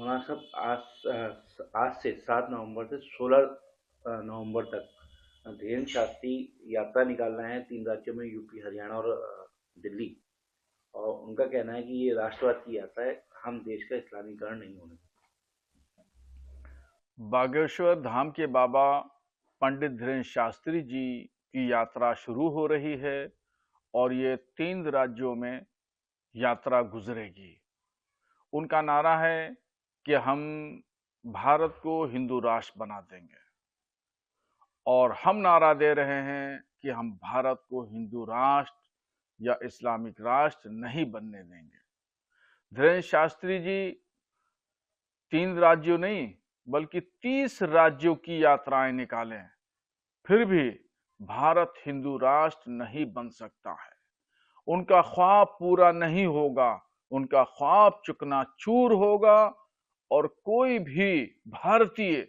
मौलाना साहब, आज से 7 नवंबर से 16 नवंबर तक धीरेन्द्र शास्त्री यात्रा निकाल रहे हैं 3 राज्यों में, यूपी, हरियाणा और दिल्ली। और उनका कहना है कि ये राष्ट्रवाद की यात्रा है, हम देश का इस्लामीकरण नहीं होने देंगे। बागेश्वर धाम के बाबा पंडित धीरेन्द्र शास्त्री जी की यात्रा शुरू हो रही है और ये 3 राज्यों में यात्रा गुजरेगी। उनका नारा है कि हम भारत को हिंदू राष्ट्र बना देंगे और हम नारा दे रहे हैं कि हम भारत को हिंदू राष्ट्र या इस्लामिक राष्ट्र नहीं बनने देंगे। धीरेन्द्र शास्त्री जी 3 राज्यों नहीं बल्कि 30 राज्यों की यात्राएं निकालें, फिर भी भारत हिंदू राष्ट्र नहीं बन सकता है। उनका ख्वाब पूरा नहीं होगा, उनका ख्वाब चकनाचूर होगा और कोई भी भारतीय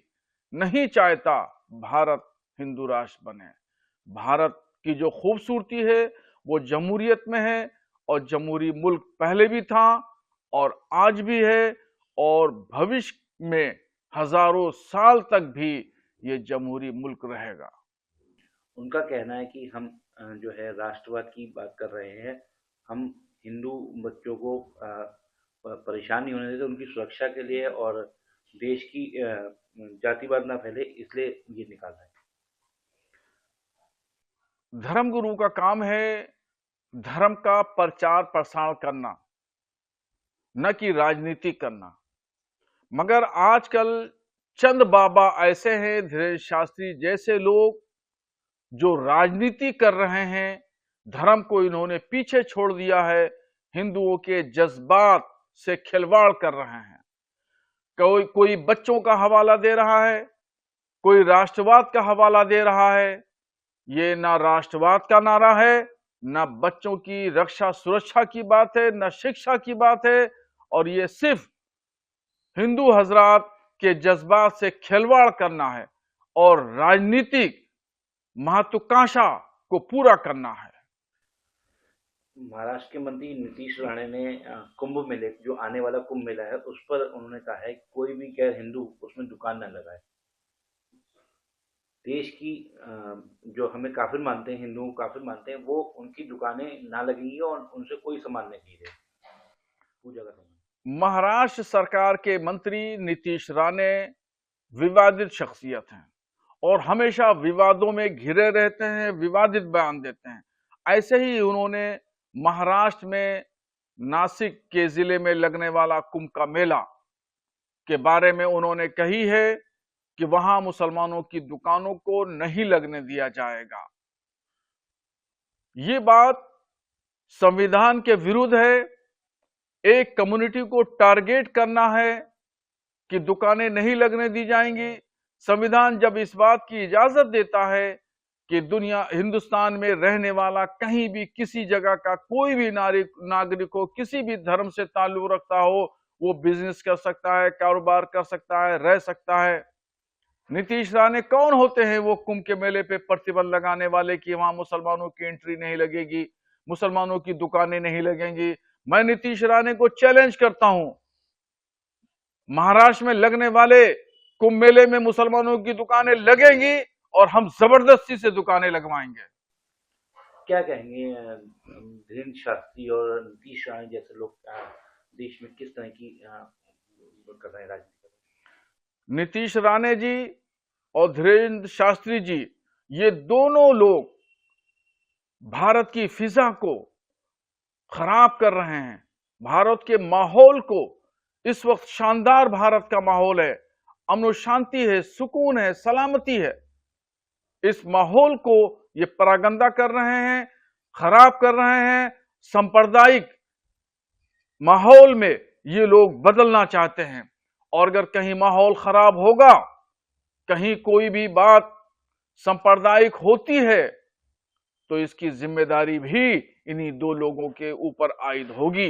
नहीं चाहता भारत हिंदू राष्ट्र बने। भारत की जो खूबसूरती है वो जमहूरियत में है और जमहूरी मुल्क पहले भी था और आज भी है और भविष्य में हजारों साल तक भी ये जमहूरी मुल्क रहेगा। उनका कहना है कि हम जो है राष्ट्रवाद की बात कर रहे हैं, हम हिंदू बच्चों को परेशान नहीं होने देते, उनकी सुरक्षा के लिए और देश की जातिवाद ना फैले, इसलिए ये निकाला है। धर्मगुरु का काम है धर्म का प्रचार प्रसार करना, न कि राजनीति करना। मगर आजकल चंद बाबा ऐसे हैं, धीरेन्द्र शास्त्री जैसे लोग, जो राजनीति कर रहे हैं। धर्म को इन्होंने पीछे छोड़ दिया है, हिंदुओं के जज्बात से खिलवाड़ कर रहे हैं। कोई बच्चों का हवाला दे रहा है, कोई राष्ट्रवाद का हवाला दे रहा है। ये ना राष्ट्रवाद का नारा है, ना बच्चों की रक्षा सुरक्षा की बात है, ना शिक्षा की बात है, और ये सिर्फ हिंदू हजरात के जज्बात से खिलवाड़ करना है और राजनीतिक महत्वाकांक्षा को पूरा करना है। महाराष्ट्र के मंत्री नीतीश राणे ने कुंभ मेले, जो आने वाला कुंभ मेला है, उस पर उन्होंने कहा है कि कोई भी गैर हिंदू उसमें दुकान न लगाए। देश की जो हमें काफिर मानते हैं, हिंदुओं को काफिर मानते हैं, वो उनकी दुकानें ना लगेंगी और उनसे कोई सामान नहीं खरीदे, पूजा का सामान। महाराष्ट्र सरकार के मंत्री नीतीश राणे विवादित शख्सियत हैं और हमेशा विवादों में घिरे रहते हैं, विवादित बयान देते हैं। ऐसे ही उन्होंने महाराष्ट्र में नासिक के जिले में लगने वाला कुंभ का मेला के बारे में उन्होंने कही है कि वहां मुसलमानों की दुकानों को नहीं लगने दिया जाएगा। ये बात संविधान के विरुद्ध है। एक कम्युनिटी को टारगेट करना है कि दुकानें नहीं लगने दी जाएंगी। संविधान जब इस बात की इजाजत देता है कि दुनिया हिंदुस्तान में रहने वाला कहीं भी किसी जगह का कोई भी नागरिक हो, किसी भी धर्म से ताल्लुक रखता हो, वो बिजनेस कर सकता है, कारोबार कर सकता है, रह सकता है। नीतीश राणे कौन होते हैं वो कुंभ के मेले पे प्रतिबंध लगाने वाले कि वहां मुसलमानों की एंट्री नहीं लगेगी, मुसलमानों की दुकानें नहीं लगेंगी। मैं नीतीश राणे को चैलेंज करता हूं, महाराष्ट्र में लगने वाले कुंभ मेले में मुसलमानों की दुकानें लगेंगी और हम जबरदस्ती से दुकानें लगवाएंगे। क्या कहेंगे धीरेन्द्र शास्त्री और नीतीश राणे जैसे लोग देश में किस तरह की कर रहे हैं राजनीति? नीतीश राणे जी और धीरेन्द्र शास्त्री जी, ये दोनों लोग भारत की फिजा को खराब कर रहे हैं। भारत के माहौल को, इस वक्त शानदार भारत का माहौल है, अमन शांति है, सुकून है, सलामती है। इस माहौल को ये परागंदा कर रहे हैं, खराब कर रहे हैं। सांप्रदायिक माहौल में ये लोग बदलना चाहते हैं और अगर कहीं माहौल खराब होगा, कहीं कोई भी बात सांप्रदायिक होती है, तो इसकी जिम्मेदारी भी इन्हीं दो लोगों के ऊपर आयद होगी।